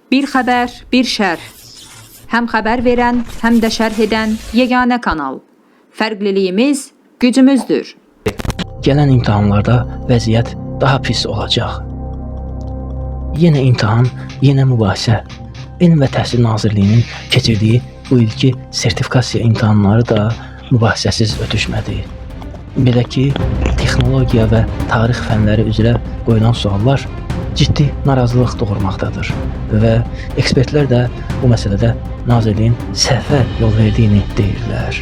Bir xəbər, bir şərh. Həm xəbər verən, həm də şərh edən yeganə kanal. Fərqliliyimiz gücümüzdür. Gələn imtahanlarda vəziyyət daha pis olacaq. Yenə imtahan, yenə mübahisə. Elm və Təhsil Nazirliyinin keçirdiyi bu ilki sertifikasiya imtahanları da mübahisəsiz ötüşmədi. Belə ki, texnologiya və tarix fənləri üzrə qoyulan suallar ciddi narazılıq doğurmaqdadır və ekspertlər də bu məsələdə Nazirliyin səhvə yol verdiyini deyirlər.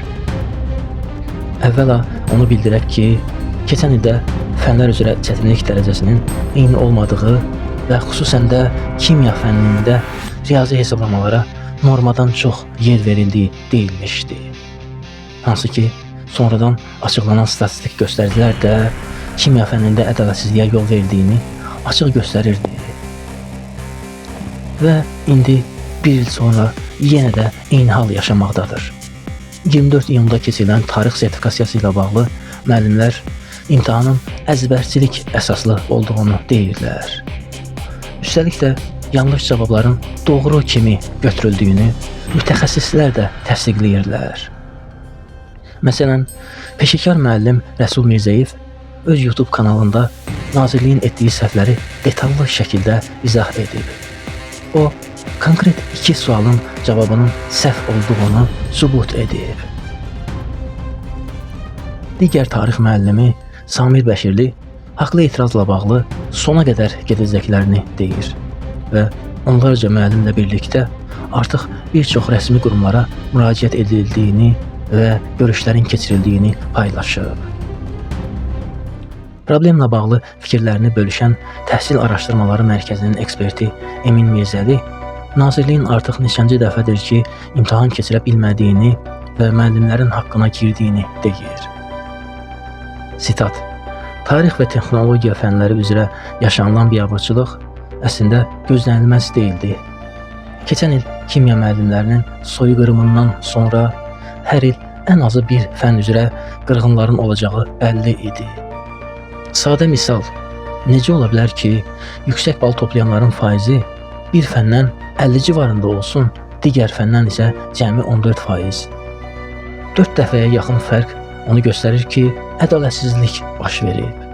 Əvvəla onu bildirək ki, keçən ildə fənlər üzrə çətinlik dərəcəsinin eyni olmadığı və xüsusən də kimya fənnində riyazi hesablamalara normadan çox yer verildiyi deyilmişdi. Hansı ki, sonradan açıqlanan statistik göstəricilər də kimya fənnində ədalətsizliyə yol verdiyini açıq göstərirdi. Və indi bir il sonra yenə də eyni hal yaşamaqdadır. 24 iyunda keçirilən tarix sertifikasiyası ilə bağlı müəllimlər imtahanın əzbərçilik əsaslı olduğunu deyirlər. Üstəlik də yanlış cavabların doğru kimi götürüldüyünü mütəxəssislər də təsdiqləyirlər. Məsələn, peşəkar müəllim Rəsul Mirzəyev öz YouTube kanalında Nazirliyin etdiyi səhvləri detallı şəkildə izah edib. O, konkret 2 sualın cavabının səhv olduğunu sübut edib. Digər tarix müəllimi Samir Bəşirli haqlı etirazla bağlı sona qədər gedəcəklərini deyir və onlarca müəllimlə birlikdə artıq bir çox rəsmi qurumlara müraciət edildiyini və görüşlərin keçirildiyini paylaşıb. Problemlə bağlı fikirlərini bölüşən Təhsil Araşdırmaları Mərkəzinin eksperti Emin Mirzəli, Nazirliyin artıq neçənci dəfədir ki, imtahan keçirə bilmədiyini və müəllimlərin haqqına girdiyini deyir. Sitat: Tarix və texnologiya fənləri üzrə yaşanılan biabırçılıq əslində gözlənilməz deyildi. Keçən il kimya müəllimlərinin soyqırımından sonra hər il ən azı bir fən üzrə qırğınların olacağı bəlli idi. Sadə misal, necə ola bilər ki, yüksək bal toplayanların faizi bir fəndən 50 civarında olsun, digər fəndən isə cəmi 14%. 4 dəfəyə yaxın fərq onu göstərir ki, ədalətsizlik baş verib.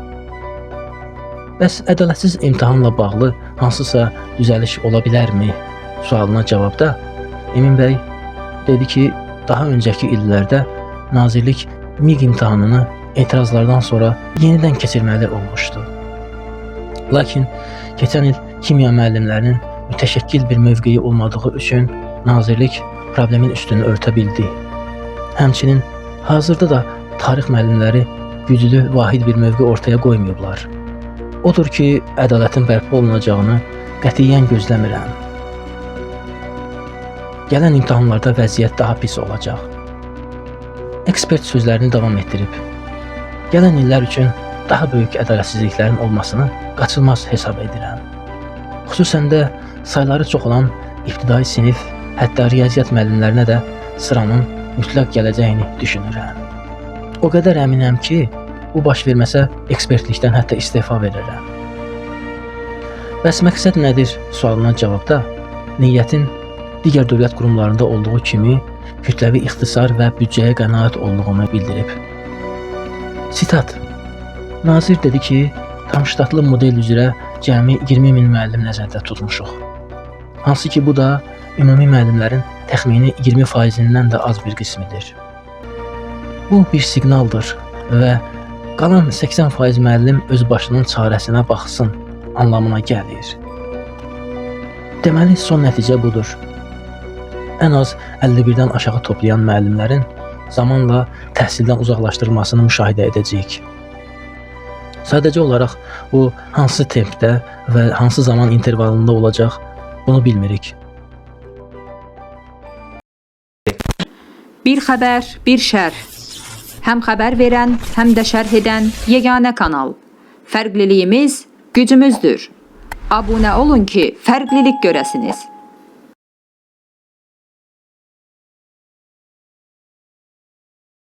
Bəs ədalətsiz imtahanla bağlı hansısa düzəliş ola bilərmi? Sualına cavabda Emin bəy dedi ki, daha öncəki illərdə Nazirlik MİQ imtahanını etirazlardan sonra yenidən keçirməli olmuşdu. Lakin keçən il kimya müəllimlərinin mütəşəkkil bir mövqeyi olmadığı üçün Nazirlik problemin üstünü örtə bildi. Həmçinin hazırda da tarix müəllimləri güclü, vahid bir mövqe ortaya qoymayıblar. Odur ki, ədalətin bərpa olunacağını qətiyyən gözləmirəm. Gələn imtahanlarda vəziyyət daha pis olacaq. Ekspert sözlərini davam etdirib. Gələn illər üçün daha böyük ədalətsizliklərin olmasını qaçılmaz hesab edirəm. Xüsusən də sayları çox olan ibtidai sinif, hətta riyaziyyat müəllimlərinə də sıranın mütləq gələcəyini düşünürəm. O qədər əminəm ki, bu baş verməsə ekspertlikdən hətta istefa verərəm. Bəs məqsəd nədir sualına cavabda niyyətin digər dövlət qurumlarında olduğu kimi kütləvi ixtisar və büdcəyə qənaət olduğunu bildirib. Sitat: Nazir dedi ki, tam ştatlı model üzrə cəmi 20.000 müəllim nəzərdə tutmuşuq. Hansı ki, bu da ümumi müəllimlərin təxmini 20%-dən də az bir qismidir. Bu bir siqnaldır və qalan 80% müəllim öz başının çarəsinə baxsın anlamına gəlir. Deməli, son nəticə budur. Ən az 51-dən aşağı toplayan müəllimlərin zamanla təhsildən uzaqlaşdırılmasını müşahidə edəcəyik. Sadəcə olaraq bu hansı tempdə və hansı zaman intervalında olacaq, bunu bilmirik. Bir xəbər, bir şərh. Həm xəbər verən, həm də şərh edən yeganə kanal. Fərqliliyimiz gücümüzdür. Abunə olun ki, fərqlilik görəsiniz.